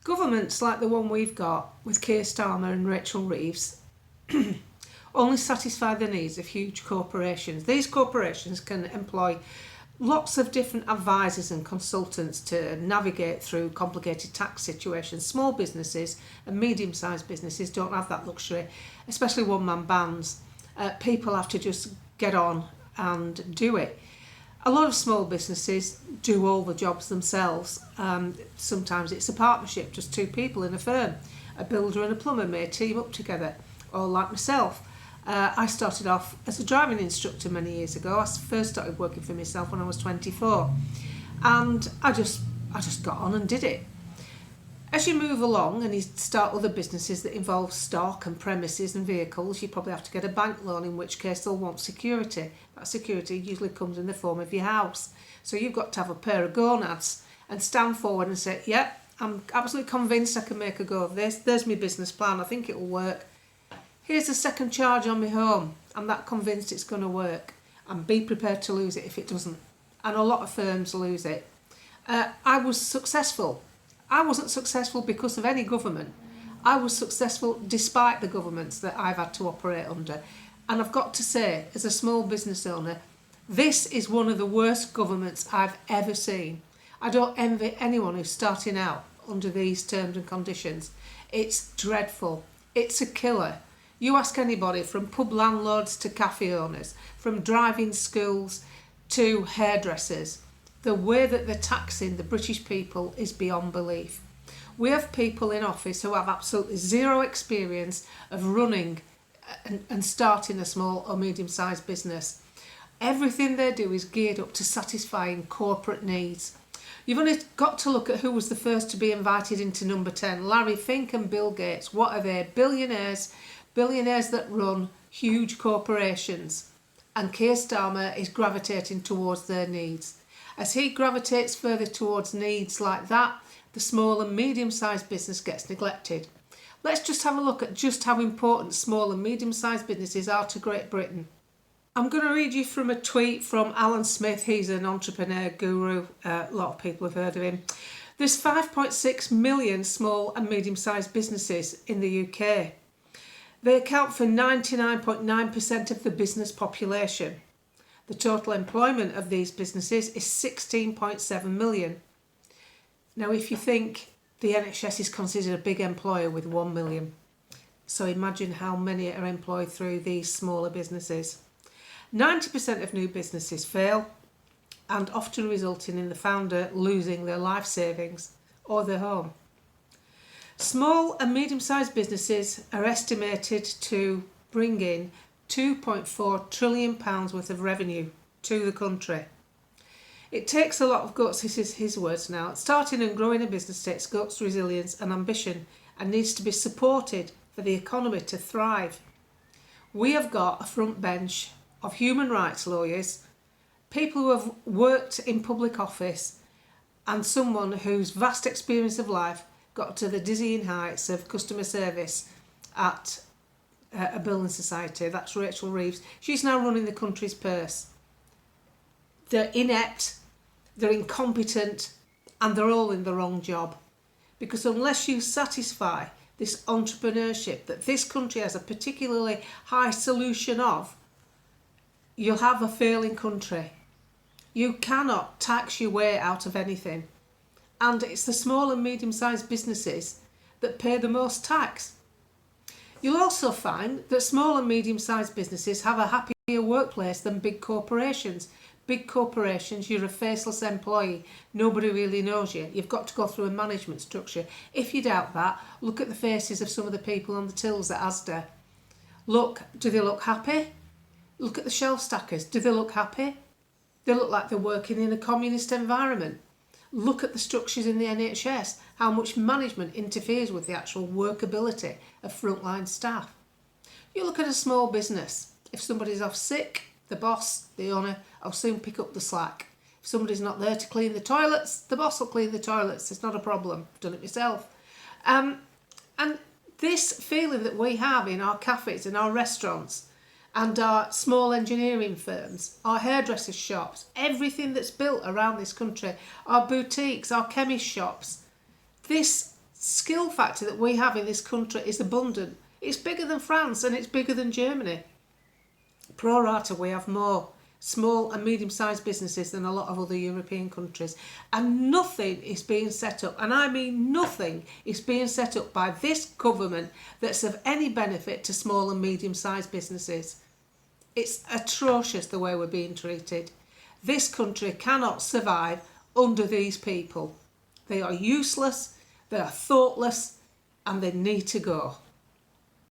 Governments like the one we've got with Keir Starmer and Rachel Reeves only satisfy the needs of huge corporations. These corporations can employ lots of different advisors and consultants to navigate through complicated tax situations. Small businesses and medium-sized businesses don't have that luxury, especially one-man bands. People have to just get on and do it. A lot of small businesses do all the jobs themselves. Sometimes it's a partnership, just two people in a firm. A builder and a plumber may team up together, or like myself. I started off as a driving instructor many years ago. I first started working for myself when I was 24, and I just got on and did it. As you move along and you start other businesses that involve stock and premises and vehicles, you probably have to get a bank loan, in which case they'll want security. That security usually comes in the form of your house. So you've got to have a pair of gonads and stand forward and say, yep, I'm absolutely convinced I can make a go of this. There's my business plan. I think it will work. Here's a second charge on my home. I'm that convinced it's going to work. And be prepared to lose it if it doesn't. And a lot of firms lose it. I was successful. I wasn't successful because of any government. I was successful despite the governments that I've had to operate under. And I've got to say, as a small business owner, this is one of the worst governments I've ever seen. I don't envy anyone who's starting out under these terms and conditions. It's dreadful. It's a killer. You ask anybody, from pub landlords to cafe owners, from driving schools to hairdressers, the way that they're taxing the British people is beyond belief. We have people in office who have absolutely zero experience of running and starting a small or medium-sized business. Everything they do is geared up to satisfying corporate needs. You've only got to look at who was the first to be invited into number 10. Larry Fink and Bill Gates. What are they? Billionaires that run huge corporations. And Keir Starmer is gravitating towards their needs. As he gravitates further towards needs like that, the small and medium-sized business gets neglected. Let's just have a look at just how important small and medium-sized businesses are to Great Britain. I'm going to read you from a tweet from Alan Smith. He's an entrepreneur guru. A lot of people have heard of him. There's 5.6 million small and medium-sized businesses in the UK. They account for 99.9% of the business population. The total employment of these businesses is 16.7 million. Now, if you think the NHS is considered a big employer with 1 million, so imagine how many are employed through these smaller businesses. 90% of new businesses fail, and often resulting in the founder losing their life savings or their home. Small and medium-sized businesses are estimated to bring in £2.4 trillion worth of revenue to the country. It takes a lot of guts, this is his words now. Starting and growing a business takes guts, resilience and ambition, and needs to be supported for the economy to thrive. We have got a front bench of human rights lawyers, people who have worked in public office, and someone whose vast experience of life got to the dizzying heights of customer service at a building society. That's Rachel Reeves. She's now running the country's purse. They're inept, they're incompetent, and they're all in the wrong job. Because unless you satisfy this entrepreneurship that this country has a particularly high solution of, you'll have a failing country. You cannot tax your way out of anything. And it's the small and medium-sized businesses that pay the most tax. You'll also find that small and medium-sized businesses have a happier workplace than big corporations. Big corporations, you're a faceless employee. Nobody really knows you. You've got to go through a management structure. If you doubt that, look at the faces of some of the people on the tills at Asda. Look, do they look happy? Look at the shelf stackers. Do they look happy? They look like they're working in a communist environment. Look at the structures in the NHS, how much management interferes with the actual workability of frontline staff. You look at a small business. If somebody's off sick, the boss, the owner, will soon pick up the slack. If somebody's not there to clean the toilets, the boss will clean the toilets. It's not a problem. I've done it myself. And this feeling that we have in our cafes and our restaurants and our small engineering firms, our hairdressers shops, everything that's built around this country, our boutiques, our chemist shops, this skill factor that we have in this country is abundant. It's bigger than France and it's bigger than Germany. Pro rata, we have more small and medium-sized businesses than a lot of other European countries. And nothing is being set up, and I mean nothing, is being set up by this government that's of any benefit to small and medium-sized businesses. It's atrocious the way we're being treated. This country cannot survive under these people. They are useless, they are thoughtless, and they need to go.